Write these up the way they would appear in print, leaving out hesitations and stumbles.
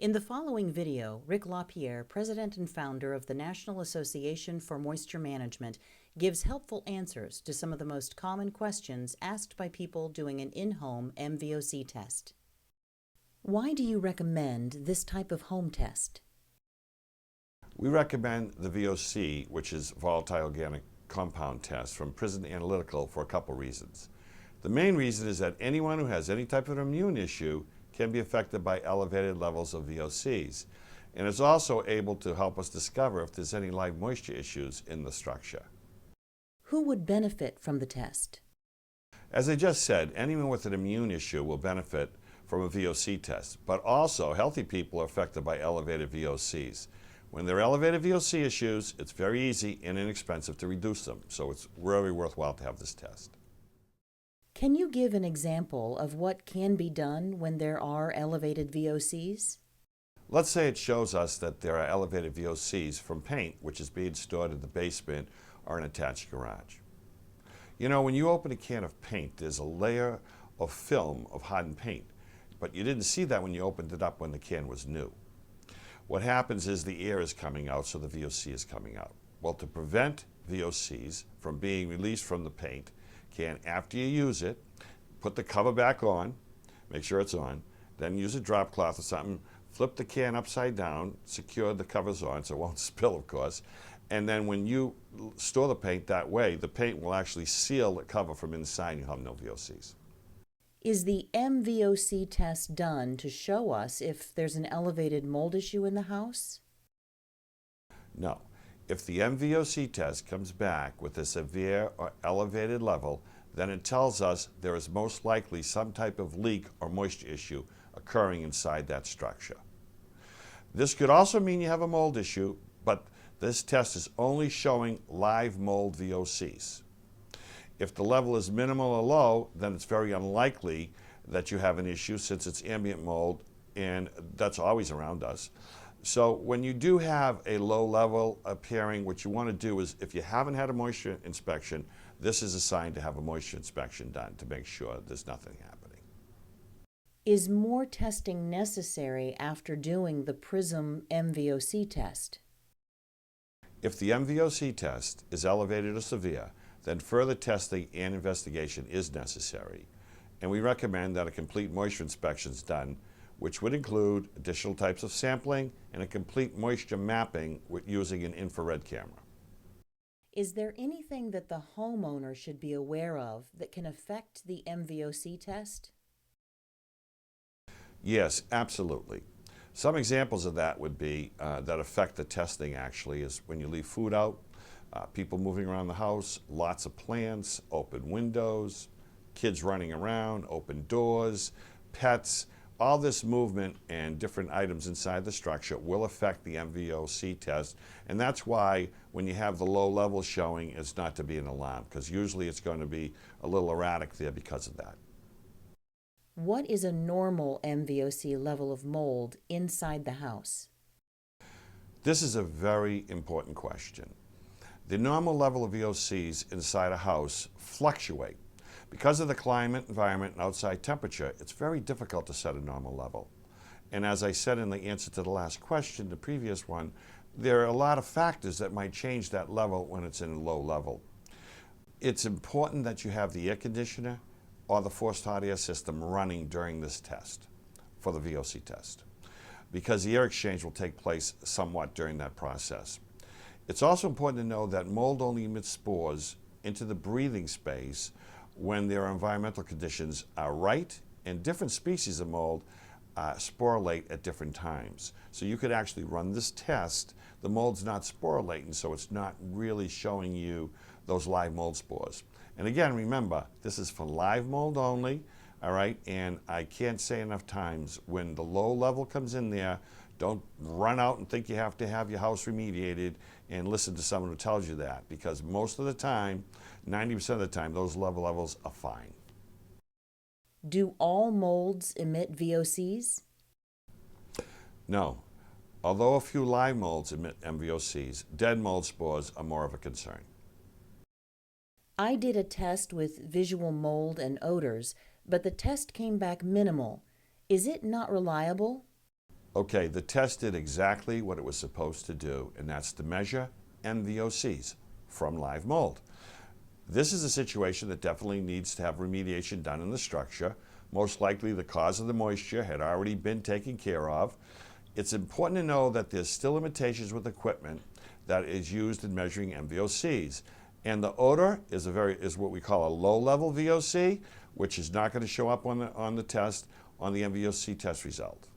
In the following video, Rick LaPierre, president and founder of the National Association for Moisture Management, gives helpful answers to some of the most common questions asked by people doing an in-home MVOC test. Why do you recommend this type of home test? We recommend the VOC, which is Volatile Organic Compound Test, from Prison Analytical for a couple reasons. The main reason is that anyone who has any type of immune issue can be affected by elevated levels of VOCs. And it's also able to help us discover if there's any live moisture issues in the structure. Who would benefit from the test? As I just said, anyone with an immune issue will benefit from a VOC test, but also healthy people are affected by elevated VOCs. When there are elevated VOC issues, it's very easy and inexpensive to reduce them, so it's really worthwhile to have this test. Can you give an example of what can be done when there are elevated VOCs? Let's say it shows us that there are elevated VOCs from paint, which is being stored in the basement or an attached garage. You know, when you open a can of paint, there's a layer of film of hardened paint, but you didn't see that when you opened it up when the can was new. What happens is the air is coming out, so the VOC is coming out. Well, to prevent VOCs from being released from the paint can, after you use it, put the cover back on, make sure it's on, then use a drop cloth or something, flip the can upside down, secure the covers on so it won't spill, of course, and then when you store the paint that way, the paint will actually seal the cover from inside and you'll have no VOCs. Is the MVOC test done to show us if there's an elevated mold issue in the house? No. If the MVOC test comes back with a severe or elevated level, then it tells us there is most likely some type of leak or moisture issue occurring inside that structure. This could also mean you have a mold issue, but this test is only showing live mold VOCs. If the level is minimal or low, then it's very unlikely that you have an issue since it's ambient mold and that's always around us. So when you do have a low level appearing, what you want to do is, if you haven't had a moisture inspection, this is a sign to have a moisture inspection done to make sure there's nothing happening. Is more testing necessary after doing the PRISM MVOC test? If the MVOC test is elevated or severe, then further testing and investigation is necessary. And we recommend that a complete moisture inspection is done, which would include additional types of sampling and a complete moisture mapping with using an infrared camera. Is there anything that the homeowner should be aware of that can affect the MVOC test? Yes, absolutely. Some examples of that would be that affect the testing actually is when you leave food out, people moving around the house, lots of plants, open windows, kids running around, open doors, pets. All this movement and different items inside the structure will affect the MVOC test, and that's why when you have the low level showing, it's not to be an alarm, because usually it's going to be a little erratic there because of that. What is a normal MVOC level of mold inside the house? This is a very important question. The normal level of VOCs inside a house fluctuate. Because of the climate, environment, and outside temperature, it's very difficult to set a normal level. And as I said in the answer to the last question, the previous one, there are a lot of factors that might change that level when it's in a low level. It's important that you have the air conditioner or the forced hot air system running during this test for the VOC test, because the air exchange will take place somewhat during that process. It's also important to know that mold only emits spores into the breathing space when their environmental conditions are right, and different species of mold sporulate at different times. So you could actually run this test. The mold's not sporulating, so it's not really showing you those live mold spores. And again, remember, this is for live mold only, all right? And I can't say enough times, when the low level comes in there, don't run out and think you have to have your house remediated and listen to someone who tells you that, because most of the time, 90% of the time, those levels are fine. Do all molds emit VOCs? No. Although a few live molds emit MVOCs, dead mold spores are more of a concern. I did a test with visual mold and odors, but the test came back minimal. Is it not reliable? Okay, the test did exactly what it was supposed to do, and that's to measure MVOCs from live mold. This is a situation that definitely needs to have remediation done in the structure. Most likely the cause of the moisture had already been taken care of. It's important to know that there's still limitations with equipment that is used in measuring MVOCs. And the odor is what we call a low-level VOC, which is not going to show up on the test on the MVOC test result.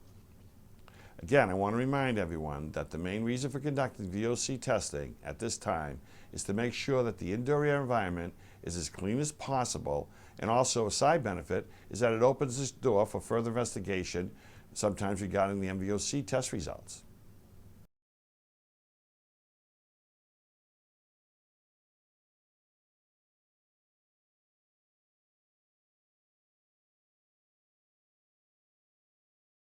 Again, I want to remind everyone that the main reason for conducting VOC testing at this time is to make sure that the indoor air environment is as clean as possible, and also a side benefit is that it opens this door for further investigation, sometimes regarding the MVOC test results.